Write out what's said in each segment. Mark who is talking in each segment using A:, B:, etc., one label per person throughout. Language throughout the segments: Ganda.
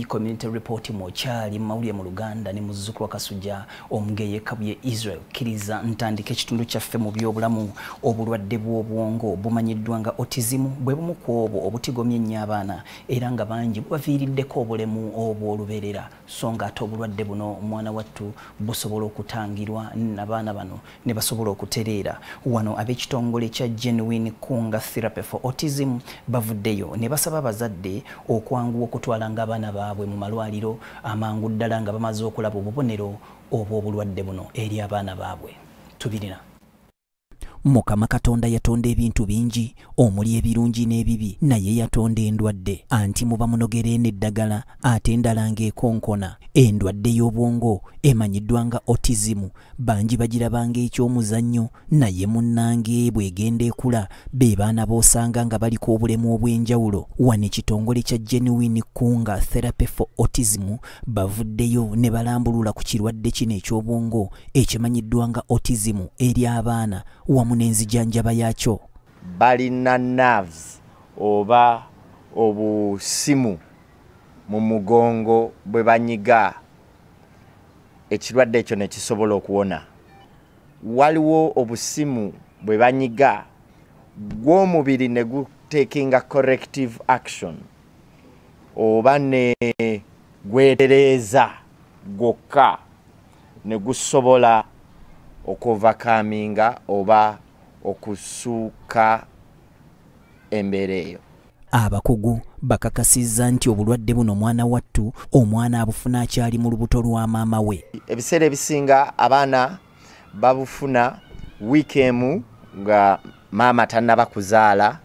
A: Community report mochali mawulire mu Luganda ne muzzukulu Kasujja omugeye kabye Israel kiriza ntandike ekitundu kyaffe mu byobulamu obulwadde bw'obwongo bumanyiddwa nga Autism bwe bumu ku obwo obutigomye nnyo abaana era nga bangi bubaviiriddeko obulemu obw'olubeerera so nga ate obulwadde buno omwana wattu busobola okutangirwa n'abaana bano ne basobola okutereera wano ab'ekitongole kya Genuine Kunga Therapy for Autism bavuddeyo ne basaba abazadde okwanguwa okutwala ng'abaana baabwe mu malwaliro amangu ddala nga bamaze okulaba obubonero obw'obulwadde buno eri abaana baabwe. Tubirina. Mukama Katonda yatonda ebintu bingi omuli ebirungi n'ebibi naye yatonda endwadde anti muba munogere n'eddagala ate endala ng'ekonkona endwadde y'obwongo emanyiddwa nga Autism bangi bagirabanga eky'omuzannyo naye munnange bw'egenda ekula be baana b'osanga nga baliko obulemu obw'enjawulo wano ekitongole kya Genuine Kunga Therapy for Autism bavuddeyo ne balambulula ku kirwadde kino eky'obwongo ekimanyiddwa nga Autism eri abaana wamu n'enzijanjaba yakyo.
B: Balina nerves oba obusimu mu mugongo bwe banyiga ekirwadde ekyo ne kisobola okuwona. Waliwo obusimu bwe banyiga gw'omubiri ne gutekinga corrective action oba ne gwetereeza gwokka ne gusobola okuvakaminga oba okusuuka embeera eyo.
A: Abakugu bakakasizza nti obulwadde buno mwana wattu omwana abufuna akyali mu lubuto lwa maama we.
B: Ebiseera ebisinga abaana babufuna wiiki emu nga maama tannaba kuzaala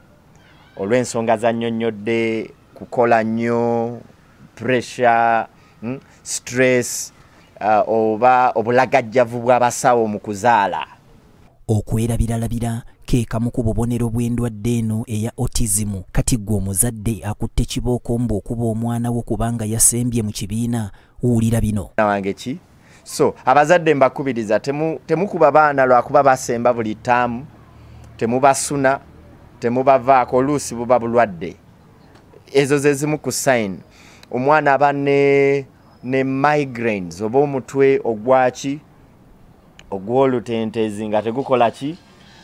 B: olw'ensonga za nnyonnyodde, kukola nnyo, pressure, stress, oba obulagajjavu bw'abasawo mu kuzaala.
A: Okwerabiralabira ke kamu ku bubonero bw'endwadde eno eya Autism. Kati gwe omuzadde akutte kibooko okuba omwana wo kubanga yasembye mu kibiina wuulira bino.
B: Wange ki? So abazadde mbakubiriza temukuba baana lwakuba basemba buli ttaamu, temubasuna, temubavaako oluusi buba bulwadde. Ezo ze zimu ku sign. Omwana aba ne migraines oba omutwe ogwaki ogw'olutentezi nga tegukola ki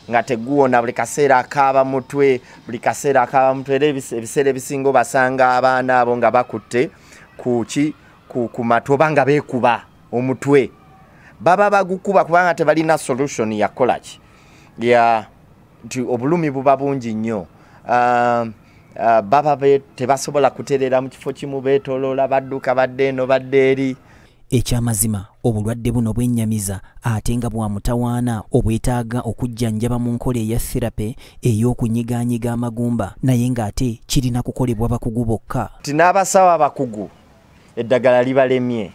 B: nga teguwona buli kaseera akaaba mutwe era ebiseera ebisinga basanga abaana abo nga bakutte ku matu oba nga beekuba omutwe baba bagukuba kubanga tebalina solution yakola ki nti obulumi buba bungi nnyo. Baba tebasobola kutereera mu kifo kimu beetoloola badduka badde eno badde eri.
A: Ekyamazima obulwadde buno bwennyamiza ate nga bwa mutawaana obwetaaga okujjanjaba mu nkola eya therapy ey'okunyigaanyiga amagumba naye ng'ate kirina kukolebwa bakugu bokka.
B: N'abasawo abakugu eddagala libalemye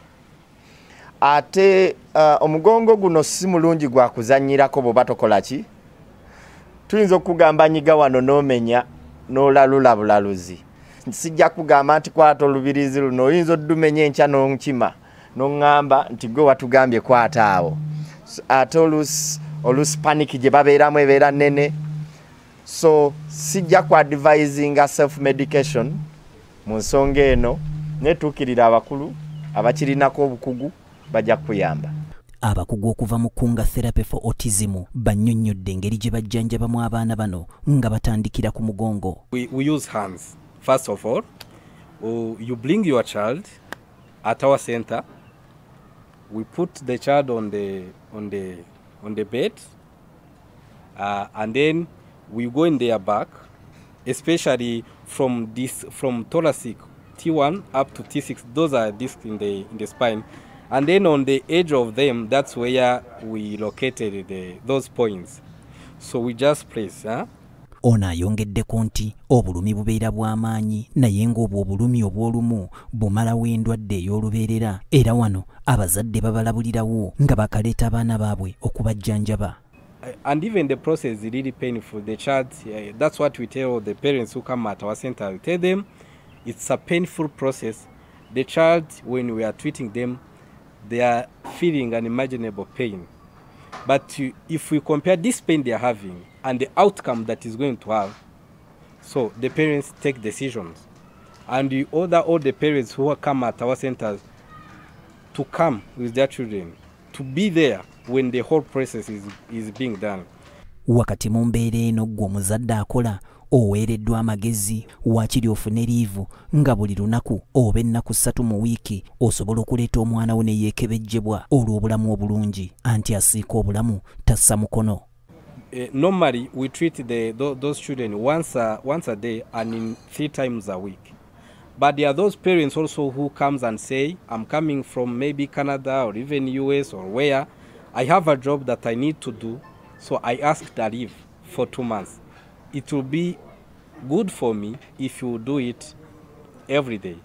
B: ate omugongo guno si mulungi gwa kuzannyirako bw'oba tokola ki. Tuyinza okugamba nyiga wano n'omenya n'olalula bulaluzi. Sijja kugamba nti kwata olubirizi luno oyinza oddumenya enkya n'onkima n'oŋŋamba nti gwe watugambye kwata awo. Ate oluusi paniki gye babeeramu ebeera nnene. So sijja ku advisinga self medication mu nsonga eno netuukirira abakulu abakirinako obukugu bajja kuyamba.
A: Abakugu okuva mu Kunga Therapy for Autism bannyonnyodde engeri gye bajjanjabamu abaana bano nga batandikira ku mugongo.
C: We use hands. First of all, you bring your child at our center. We put the child on the bed, and then we go in their back, especially from thoracic T1 up to T6. Those are discs in the spine. And then on the edge of them, that's where we located those points. So we just press.
A: Ono ayongeddeko nti obulumi bubeera bw'amaanyi naye ng'obwo obulumi obw'olumu bumalawo endwadde ey'olubeerera era wano abazadde babalabulirawo nga bakaleeta abaana baabwe okubajjanjaba.
C: And even the process is really painful. The child, that's what we tell the parents who come at our center. We tell them it's a painful process. The child, when we are treating them, they are feeling unimaginable pain. But if we compare this pain they are having and the outcome that is going to have, so the parents take decisions. and we order all the parents who come at our centers to come with their children, to be there when the whole process is being done.
A: Wakati mu mbeera eno gwe omuzadde akola oweereddwa amagezi waakiri ofune liivu nga buli lunaku oba ennaku 3 mu wiiki osobola okuleeta omwana wo ne yeekebejjebwa olw'obulamu obulungi anti asiika obulamu tassa mukono.
C: Normally we treat those children once a day and in 3 times a week. But there are those parents also who comes and say, I'm coming from maybe Canada or even US or where, I have a job that I need to do, so I asked a leave for 2 months. It will be good for me if you do it every day.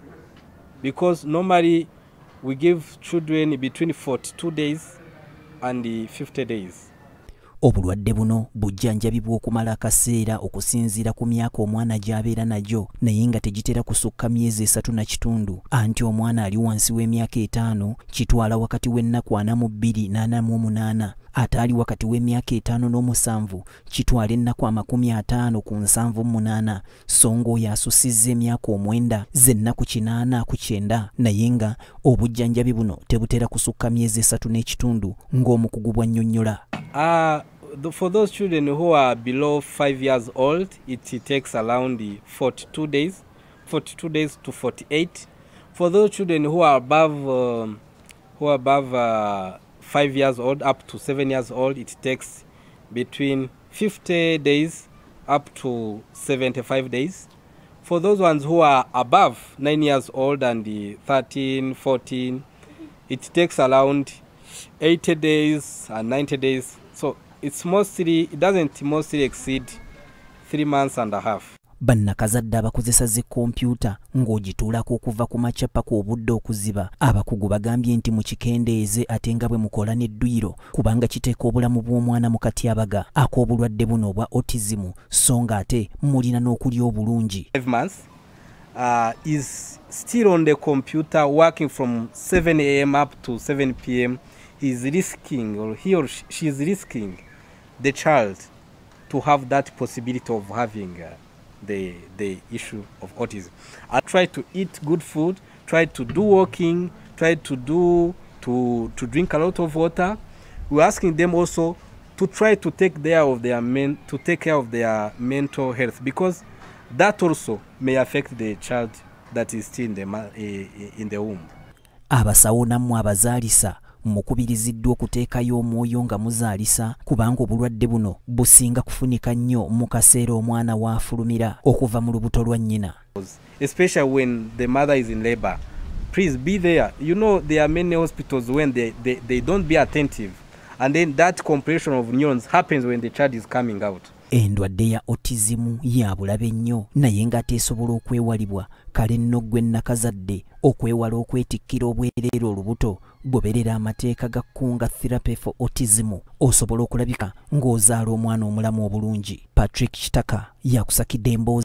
C: Because normally we give children between 42 days and 50 days.
A: Obulwadde buno bujjanjabibwa okumala akaseera okusinziira ku myaka omwana gy'abeera najo naye nga tegitera kusukka myezi 3 na kitundu anti omwana ali wansi w'emyaka 5 kitwala wakati w'ennaku 42 n'anamu8 ate ali wakati w'emyaka 5 n'omusanvu kitwala ennaku 50 ku 78 so ng'oyo asusizza emyaka 9 z'ennaku 8 ku 9 naye nga obujjanjabi buno tebutera kusukka myezi 3 n'ekitundu ng'omukugu bw'annyonnyola.
C: For those children who are below 5 years old, it takes around 42 days to 48. For those children who are above 5 years old up to 7 years old, it takes between 50 days up to 75 days. For those ones who are above 9 years old and 13, 14, it takes around 80 days and 90 days. So it doesn't mostly exceed 3 months and a half.
A: Bannakazadde abakozesa zi kompyuta ng'ogituulako okuva ku macapa ku obudde okuziba abakugu bagambye nti mukikendeeze ate nga bwe mukola n'edduyiro kubanga kiteeka obulamu bw'omwana mu katyabaga ak'obulwadde buno obwa autism so nga ate mulina n'okulya obulungi.
C: 5 months is still on the computer working from 7 a.m. up to 7 p.m. is risking, or he or she is risking the child to have that possibility of having the issue of autism. I try to eat good food, try to do walking, try to drink a lot of water. We're asking them also to try to take care of their mental health, because that also may affect the child that is still in the womb.
A: Abasawo nammwe abazaalisa mukubiriziddwa okuteekayo omwoyo nga muzaalisa kubanga obulwadde buno businga kufunika nnyo mu kaseera omwana waafulumira okuva mu lubuto lwa nnyina.
C: Especially when the mother is in labor. Please be there. You know, there are many hospitals when they don't be attentive, and then that compression of neurons happens when the child is coming out.
A: Endwadde ya autism ya bulabe nnyo naye nga tesobola okwewalibwa kale nno gwe nakazadde okwewala okwetikkira obwereere olubuto goberera amateeka ga Kunga Therapy for Autism osobola okulabika ng'ozaala omwana omulamu obulungi. Patrick Kitaka yakusakidde emboozi.